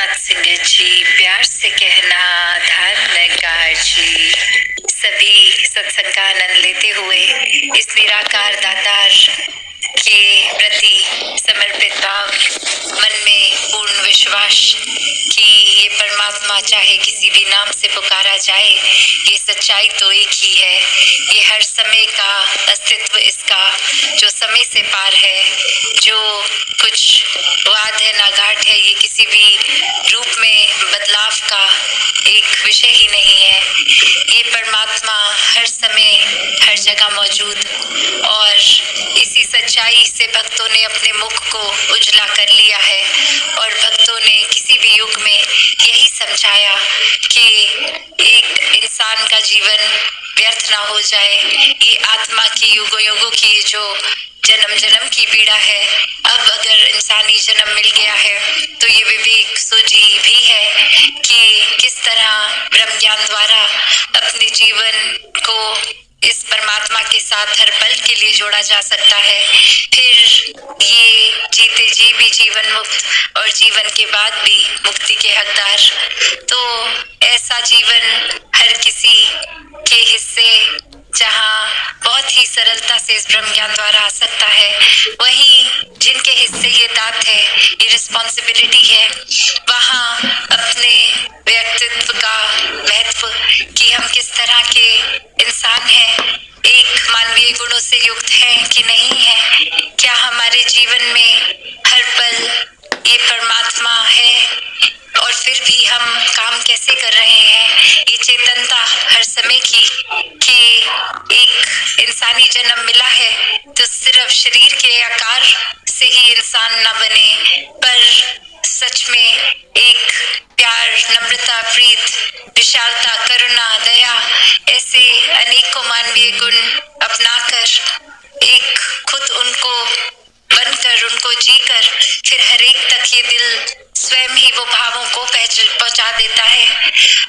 सत्संगत जी, प्यार से कहना धन्यकार जी। सभी सत्संग का आनंद लेते हुए इस निराकार दातार के प्रति समर्पित भाव, मन में पूर्ण विश्वास कि ये परमात्मा चाहे किसी भी नाम से पुकारा जाए, ये सच्चाई तो एक ही है। ये हर समय का अस्तित्व इसका जो समय से पार है, जो कुछ वाद है ना घाट है, ये किसी भी रूप में बदलाव का एक विषय ही नहीं है। ये परमात्मा हर समय हर जगह मौजूद, और इसी सच्चाई से भक्तों ने अपने मुख को उजला कर लिया है। और भक्तों ने किसी भी युग में यही समझाया कि एक इंसान का जीवन व्यर्थ ना हो जाए। ये आत्मा की युगों युगों की जो जन्म जन्म की पीड़ा है, अब अगर इंसानी जन्म मिल गया है तो ये विवेक सूझी भी है कि किस तरह ब्रह्म ज्ञान द्वारा अपने जीवन को इस परमात्मा के साथ हर पल के लिए जोड़ा जा सकता है। फिर ये जीते जी भी जीवन मुक्त और जीवन के बाद भी मुक्ति के हकदार। तो ऐसा जीवन हर किसी के हिस्से जहाँ बहुत ही सरलता से इस ब्रह्म ज्ञान द्वारा आ सकता है, वहीं जिनके हिस्से ये दात है, ये रिस्पॉन्सिबिलिटी है, वहाँ अपने व्यक्तित्व का महत्व कि हम किस तरह के इंसान हैं, एक मानवीय गुणों से युक्त हैं कि नहीं है, क्या हमारे जीवन में हर पल ये परमात्मा है और फिर भी हम काम कैसे कर रहे हैं। ये चेतनता हर समय की कि एक इंसानी जन्म मिला है तो सिर्फ शरीर के आकार से ही इंसान न बने, पर सच में एक प्यार, नम्रता, प्रीत, विशालता, करुणा, दया, ऐसे अनेकों मानवीय गुण अपनाकर एक खुद उनको बनकर, उनको जीकर, फिर हर एक तक ये दिल स्वयं ही वो भावों को पहुंचा देता है।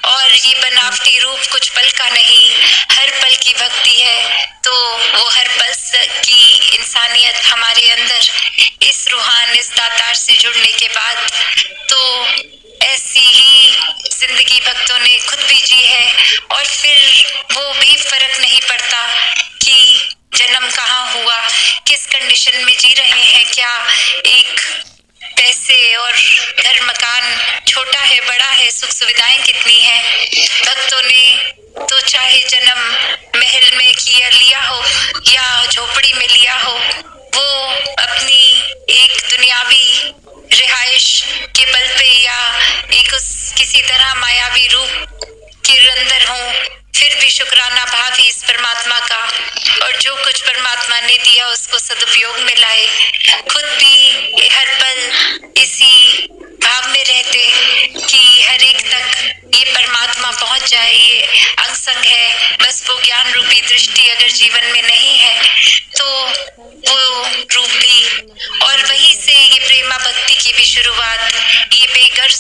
और ये बनावटी रूप कुछ पल का नहीं, हर पल की भक्ति है। तो वो हर पल की इंसानियत हमारे अंदर इस रूहान, इस दातार से जुड़ने के बाद तो ऐसी ही जिंदगी भक्तों ने खुद भी जी है। और फिर वो भी फर्क नहीं पड़ता कि जन्म कहाँ हुआ, किस कंडीशन में जी रहे हैं, क्या एक पैसे और घर मकान छोटा है, बड़ा है, सुख सुविधाएं कितनी हैं। भक्तों ने तो चाहे जन्म महल में किया लिया हो या झोपड़ी में लिया हो, वो अपनी एक दुनियावी रिहाइश के बल पे या एक किसी तरह मायावी रूप के अंदर हो, फिर भी शुक्राना भाव ही इस परमात्मा का, और जो कुछ परमात्मा ने दिया उसको सदुपयोग में लाए। खुद भी हर पल इसी भाव में रहते कि हर एक तक ये परमात्मा पहुंच जाए। ये अंग संग है, बस वो ज्ञान रूपी दृष्टि अगर जीवन में नहीं है तो वो रूप भी, और वहीं से ये प्रेमा भक्ति की भी शुरुआत, ये बेगर्ज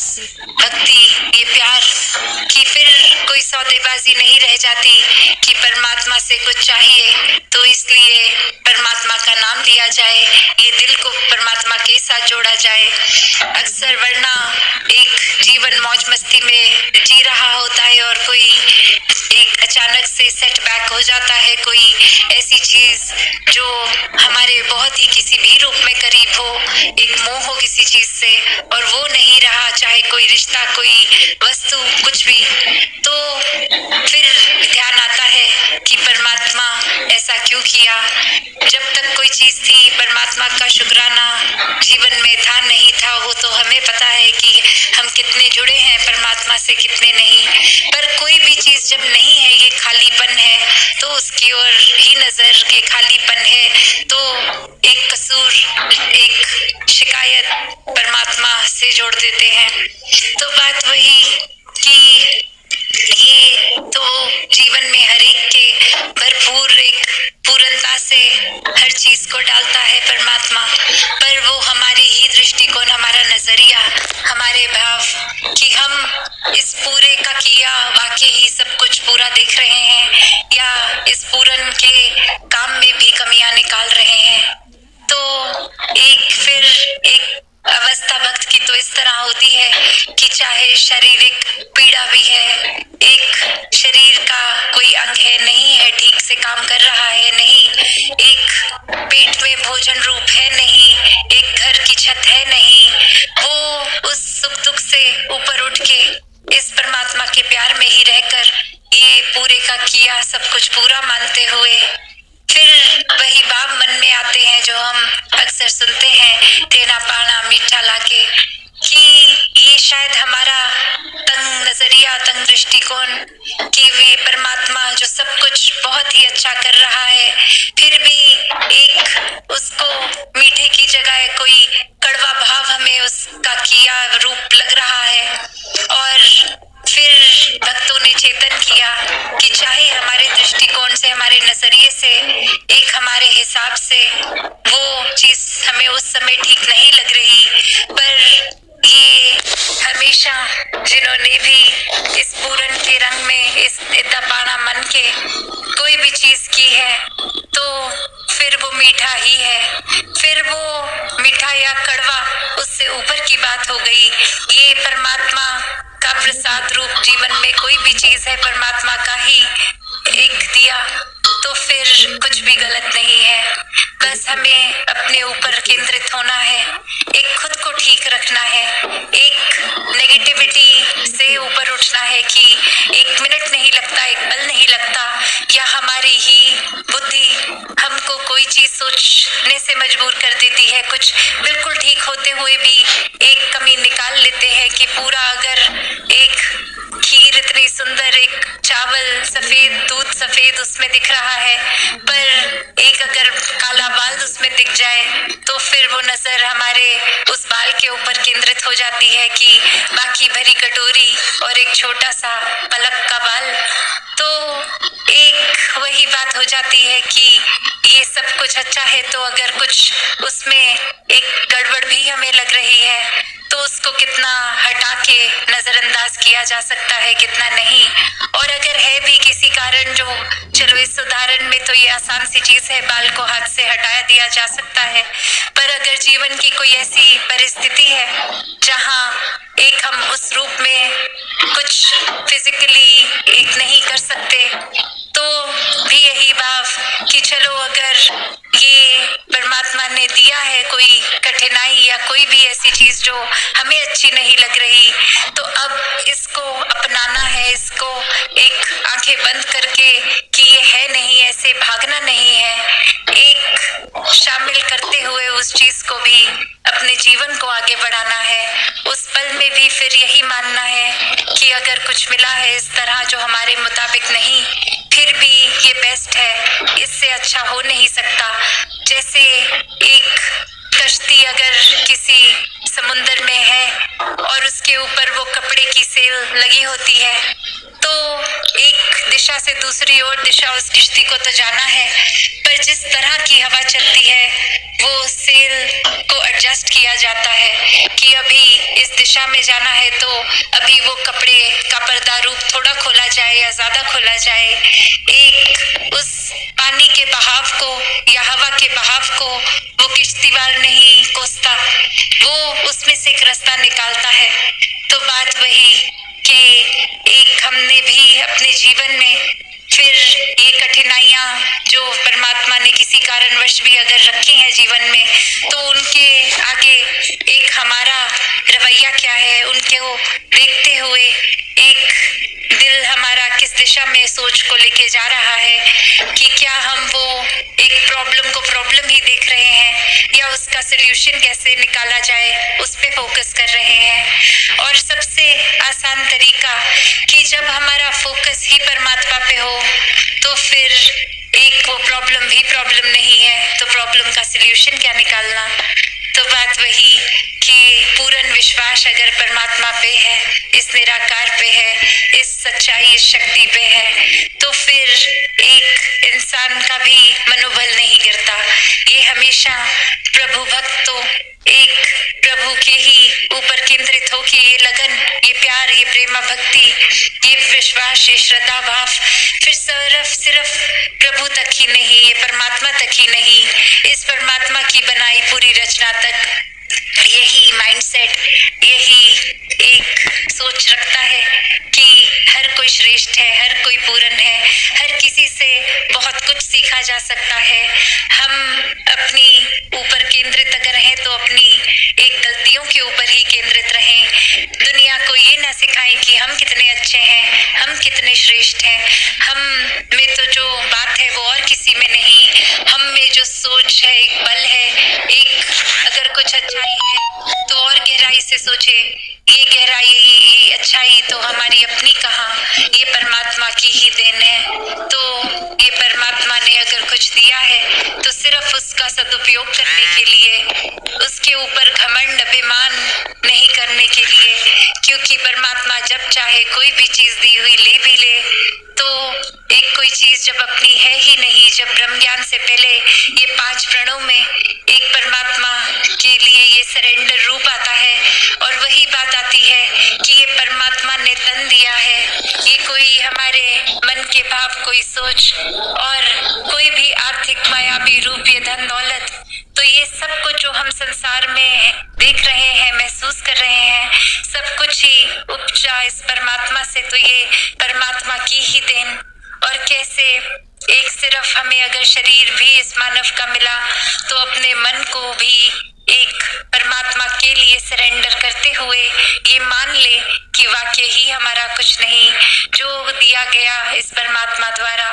भक्ति, ये प्यार की फिर कोई सौदेबाजी नहीं रह जाती कि परमात्मा से कुछ चाहिए तो इसलिए परमात्मा का नाम लिया जाए, ये दिल को परमात्मा के साथ जोड़ा जाए। अक्सर वरना एक जीवन मौज मस्ती में जी रहा होता है और कोई एक अचानक से सेटबैक हो जाता है, कोई ऐसी चीज जो हमारे बहुत ही किसी भी रूप में करीब हो, एक मोह हो किसी चीज से और वो नहीं रहा, चाहे कोई रिश्ता, कोई वस्तु, कुछ भी, तो फिर ध्यान आता है कि परमात्मा ऐसा क्यों किया। जब तक कोई चीज थी, परमात्मा का शुक्राना जीवन में था नहीं था, वो तो हमें पता है कि हम कितने जुड़े हैं परमात्मा से, कितने नहीं। पर कोई भी चीज जब नहीं है, ये खालीपन है, तो उसकी ओर ही नजर के खालीपन है, तो एक कसूर, एक शिकायत परमात्मा से जोड़ देते हैं। तो बात वही कि ये तो जीवन में हर एक के भरपूर एक पूर्णता से हर चीज को डालता है परमात्मा, पर वो हमारी ही दृष्टिकोण, हमारा नजरिया, हमारे भाव कि हम इस पूरे का किया वाकई ही सब कुछ पूरा देख रहे हैं या इस पूरन के काम में भी कमियां निकाल रहे हैं। तो एक फिर एक अवस्था भक्त की तो इस तरह होती है कि चाहे शारीरिक पीड़ा भी है, एक शरीर का कोई अंग है नहीं है ठीक से काम कर रहा है नहीं, एक पेट में भोजन रूप है नहीं, एक घर की छत है नहीं, वो उस सुख दुख से ऊपर उठ के इस परमात्मा के प्यार में ही रहकर ये पूरे का किया सब कुछ पूरा मानते हुए फिर वही भाव मन में आते हैं जो हम अक्सर सुनते हैं, तेना पाना मीठा लाके, कि ये शायद हमारा तंग नजरिया, तंग दृष्टिकोण कि वे परमात्मा जो सब कुछ बहुत ही अच्छा कर रहा है, फिर भी एक उसको मीठे की जगह कोई कड़वा भाव हमें उसका किया रूप लग रहा है। और फिर भक्तों ने चेतन किया कि चाहे हमारे दृष्टिकोण से, हमारे नजरिए से, एक हमारे हिसाब से वो चीज हमें उस समय ठीक नहीं लग रही, पर ये हमेशा जिन्होंने भी इस पूरन के रंग में इस इतना मन के कोई भी चीज की है तो फिर वो मीठा ही है, फिर वो मीठा या कड़वा उससे ऊपर की बात हो गई। ये परमात्मा का प्रसाद रूप जीवन में कोई भी चीज है परमात्मा का ही एक दिया तो फिर कुछ भी गलत नहीं है। बस हमें अपने ऊपर केंद्रित होना है, एक खुद को ठीक रखना है, एक नेगेटिविटी से ऊपर उठना है कि एक मिनट नहीं लगता, एक पल नहीं लगता, या हमारी ही बुद्धि हमको कोई चीज सोचने से मजबूर कर देती है। कुछ बिल्कुल ठीक होते हुए भी एक कमी निकाल लेते हैं कि पूरा अगर एक खीर इतनी सुंदर, एक चावल सफेद, दूध सफेद उसमें दिख रहा है, पर एक अगर काला बाल उसमें दिख जाए तो फिर वो नजर हमारे उस बाल के ऊपर केंद्रित हो जाती है कि बाकी भरी कटोरी और एक छोटा सा पलक का बाल। तो एक वही बात हो जाती है कि ये सब कुछ अच्छा है तो अगर कुछ उसमें एक गड़बड़ भी हमें लग रही है तो उसको कितना हटा के नजरअंदाज किया जा सकता है, कितना नहीं। और अगर है भी किसी कारण जो, चलो इस उदाहरण में तो ये आसान सी चीज है, बाल को हाथ से हटाया दिया जा सकता है, पर अगर जीवन की कोई ऐसी परिस्थिति है जहाँ एक हम उस रूप में कुछ फिजिकली एक नहीं कर सकते तो भी यही भाव कि चलो अगर ये परमात्मा ने दिया है कोई कठिनाई या कोई भी ऐसी चीज जो हमें अच्छी नहीं लग रही तो अब इसको अपनाना है, इसको एक आंखें बंद करके कि ये है नहीं, ऐसे भागना नहीं है, एक शामिल करते हुए उस चीज को भी अपने जीवन को आगे बढ़ाना है। उस पल में भी फिर यही मानना है कि अगर कुछ मिला है इस तरह जो हमारे मुताबिक नहीं, फिर भी ये बेस्ट है, इससे अच्छा हो नहीं सकता। जैसे एक कश्ती अगर किसी समुंदर में है और उसके ऊपर वो कपड़े की सेल लगी होती है तो एक दिशा से दूसरी ओर दिशा उस किश्ती को तो जाना है, पर जिस तरह की हवा चलती है वो सेल को एडजस्ट किया जाता है कि अभी इस दिशा में जाना है तो अभी वो कपड़े का पर्दा रूप थोड़ा खोला जाए या ज्यादा खोला जाए। एक उस पानी के बहाव को या हवा के बहाव को वो किश्तीवार नहीं कोसता, वो उसमें से एक रास्ता निकालता है। तो बात वही कि एक हमने भी अपने जीवन में फिर ये कठिनाइयां जो परमात्मा ने किसी कारणवश भी अगर रखी हैं जीवन में तो उनके आगे एक हमारा रवैया क्या है, उनको देखते हुए एक दिल हमारा किस दिशा में सोच को लेके जा रहा है कि क्या हम वो एक प्रॉब्लम को प्रॉब्लम ही देख रहे हैं या उसका सोल्यूशन कैसे निकाला जाए उस पे फोकस कर रहे हैं। और सबसे आसान तरीका कि जब हमारा फोकस ही परमात्मा पे हो तो फिर एक वो प्रॉब्लम भी प्रॉब्लम नहीं है तो प्रॉब्लम का सोल्यूशन क्या निकालना। तो बात वही कि पूर्ण विश्वास अगर परमात्मा पे है, इस निराकार पे है, इस सच्चाई, इस शक्ति पे है तो फिर एक इंसान का भी मनोबल नहीं गिरता। ये हमेशा प्रभु भक्त तो एक प्रभु के ही ऊपर केंद्रित हो कि ये लगन, ये प्यार, ये प्रेमा भक्ति, ये विश्वास, ये श्रद्धा भाव फिर सिर्फ प्रभु तक ही नहीं, ये परमात्मा तक ही नहीं, इस परमात्मा की बनाई पूरी रचना तक यही माइंडसेट, यही एक कहा जा सकता है। हम अपनी ऊपर केंद्रित अगर हैं तो अपनी एक गलतियों के ऊपर ही केंद्रित रहें। दुनिया को ये ना सिखाएं कि हम कितने अच्छे हैं, हम कितने श्रेष्ठ हैं। हम में तो जो बात है वो और किसी में नहीं। हम में जो सोच है, एक बल है, एक अगर कुछ अच्छाई है तो और गहराई से सोचे। ये गहराई, ये अच्छाई तो हमारी अपनी कहाँ, ये परमात्मा की ही देन है। तो ये परमात्मा ने अगर कुछ दिया है तो सिर्फ उसका सदुपयोग करने के लिए, उसके ऊपर घमंड अभिमान नहीं करने के लिए। क्योंकि परमात्मा जब चाहे कोई भी चीज दी हुई ले भी ले। तो एक कोई चीज जब अपनी है ही नहीं, जब ब्रह्म ज्ञान से पहले ये 5 प्रणों में एक परमात्मा के लिए ये सरेंडर रूप आता है और वही बात आती है कि ये परमात्मा ने तन दिया है। ये कोई हमारे मन के भाव, कोई सोच और कोई भी आर्थिक मायावी रूप, ये धन दौलत, तो ये सब कुछ जो हम संसार में देख रहे हैं, महसूस कर रहे हैं, सब कुछ ही उपजा इस परमात्मा से। तो ये परमात्मा की ही देन। और कैसे एक सिर्फ हमें अगर शरीर भी इस मानव का मिला तो अपने मन को भी एक परमात्मा के लिए सरेंडर करते हुए ये मान ले कि वाकई ही हमारा कुछ नहीं, जो दिया गया इस परमात्मा द्वारा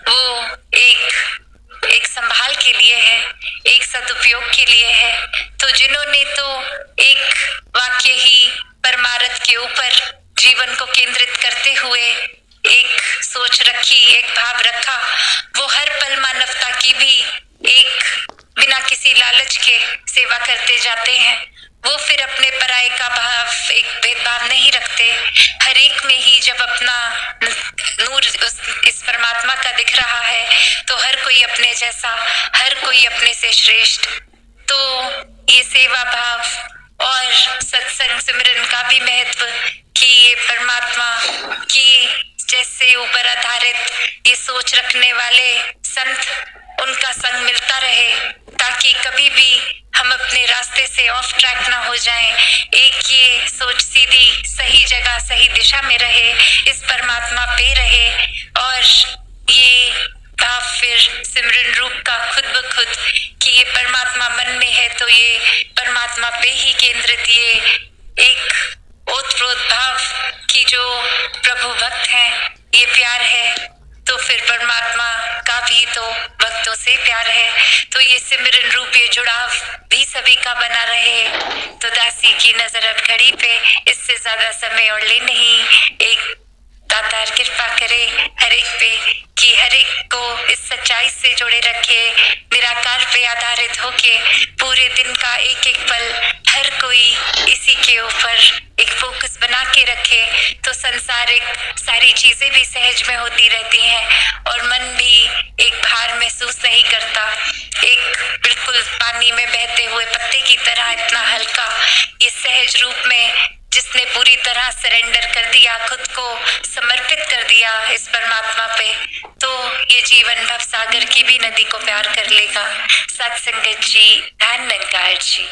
वो एक संभाल के लिए है, एक सदुपयोग के लिए है। तो जिन्होंने तो एक वाक्य ही परमार्थ के ऊपर जीवन को केंद्रित करते हुए एक सोच रखी, एक भाव रखा, वो हर पल मानवता की भी एक बिना किसी लालच के सेवा करते जाते हैं। वो फिर अपने पराये का भाव, एक भेदभाव नहीं रखते। हर एक में ही जब अपना नूर इस परमात्मा का दिख रहा है तो हर कोई अपने जैसा, हर कोई अपने से श्रेष्ठ। तो ये सेवा भाव और सत्संग सिमरन का भी महत्व कि ये परमात्मा की जैसे ऊपर आधारित ये सोच रखने वाले संत, उनका संग मिलता रहे ताकि कभी भी हम अपने रास्ते से ऑफ ट्रैक ना हो जाएं। एक ये सोच सीधी सही जगह, सही दिशा में रहे, इस परमात्मा पे रहे। और ये भाव फिर सिमरन रूप का खुद ब खुद कि ये परमात्मा मन में है तो ये परमात्मा पे ही केंद्रित ये एक ओतप्रोत भाव कि जो प्रभु भक्त हैं, ये प्यार है तो फिर परमात्मा का भी तो भक्तों से प्यार है। तो ये सिमरन रूप ये जुड़ाव भी सभी का बना रहे। तो दासी की नजर अब घड़ी पे, इससे ज्यादा समय और ले नहीं। एक दातार कृपा करे हर एक पे कि हर एक को इस सच्चाई से जोड़े रखे, निराकार पे आधारित होके पूरे दिन का एक एक पल हर कोई इसी के ऊपर एक फोकस बना के रखे तो संसारिक सारी चीजें भी सहज में होती रहती हैं और मन भी एक भार महसूस नहीं करता। एक बिल्कुल पानी में बहते हुए पत्ते की तरह इतना हल्का, ये सहज रूप में जिसने पूरी तरह सरेंडर कर दिया, खुद को समर्पित कर दिया इस परमात्मा पे, तो ये जीवन भव सागर की भी नदी को प्यार कर लेगा। सत्संगत जी, धन निरंकार जी।